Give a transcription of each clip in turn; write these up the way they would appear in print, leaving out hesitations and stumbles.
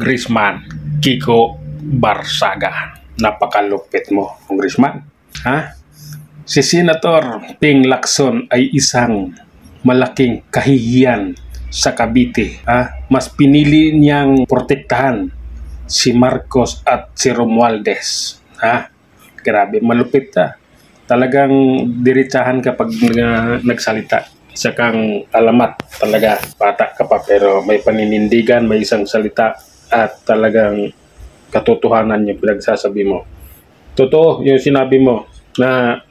Congressman Kiko Barsaga. Napakalupit mo, Congressman. Ha? Si Senator Ping Lacson ay isang malaking kahihiyan sa Cavite. Ha? Mas pinili niyang protektahan si Marcos at si Romualdez. Ha? Grabe, malupit ta. Talagang diretsahan kapag nagsalita. Isa kang alamat talaga, bata ka pa pero may paninindigan, may isang salita at talagang katotohanan yung pinagsasabi mo. Totoo yung sinabi mo na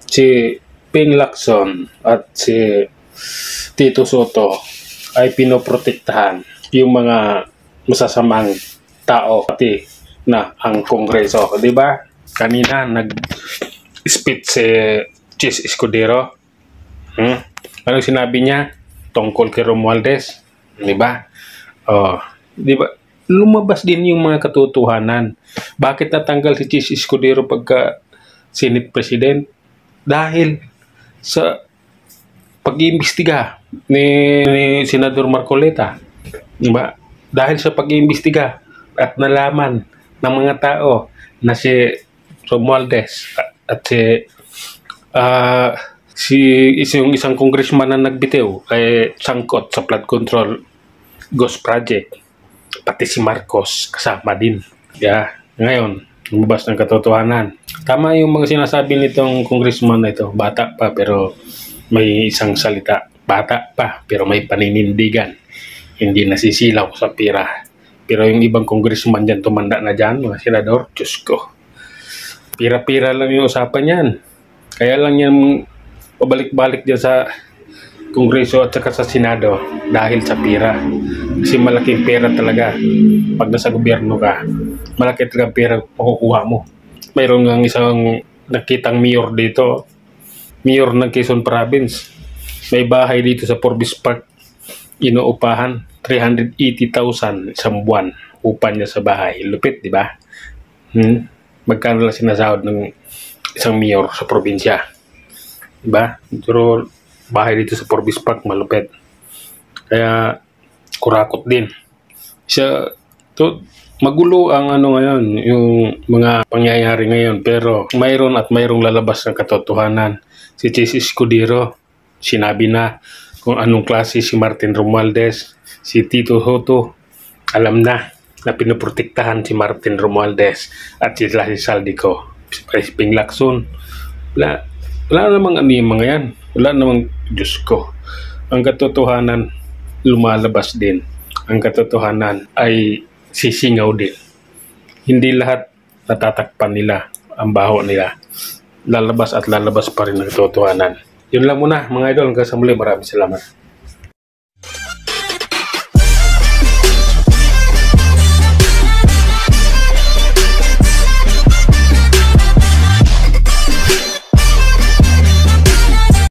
si Ping Lacson at si Tito Soto ay pinoprotektahan yung mga masasamang tao pati na ang Kongreso, di ba? Kanina nag-speech si Chis Escudero. Anong sinabi niya tungkol kay Romualdez? Di ba? Oh, di ba? Lumabas din yung mga katotohanan. Bakit natanggal si Chis Escudero pagka Senate President? Dahil sa pag-iimbestiga ni Senador Marcoleta. Di ba? Dahil sa pag-iimbestiga at nalaman ng mga tao na si Romualdez at yung isang congressman na nagbitiw ay sangkot sa flood control ghost project, pati si Marcos kasama din. Ngayon, lumabas ng katotohanan. Tama yung mga sinasabi nitong congressman na ito. Bata pa pero may isang salita. Bata pa pero may paninindigan. Hindi nasisilaw sa pira. Pero yung ibang congressman dyan, tumanda na dyan, mga senador, Diyos ko. Pira-pira lang yung usapan yan. Kaya lang yan pabalik-balik dyan sa Kongreso at saka sa Senado dahil sa pera. Kasi malaking pera talaga pag nasa gobyerno ka. Malaki talaga pera makukuha mo. Mayroon nga isang nakitang mayor dito, mayor ng Quezon Province. May bahay dito sa Forbes Park. Inuupahan 380,000 isang buwan upa niya sa bahay. Lupit, di ba? Magkano lang sinasahod ng isang mayor sa probinsya? Diba? Pero bahay dito sa Forbes Park, malupit. Kaya kurakot din. Magulo ang ngayon, yung mga pangyayari ngayon. Pero mayroong lalabas ng katotohanan. Si Chis Escudero, sinabi na kung anong klase si Martin Romualdez. Si Tito Soto, alam na pinoprotektahan si Martin Romualdez at si Saldico. Si Ping Lacson. Wala namang yung mga yan. Wala namang, Diyos ko. Ang katotohanan, lumalabas din. Ang katotohanan ay sisingaw din. Hindi lahat natatakpan nila ang baho nila. Lalabas at lalabas pa rin ang katotohanan. Yun lang muna, mga idol. Hanggang sa muli, maraming salamat.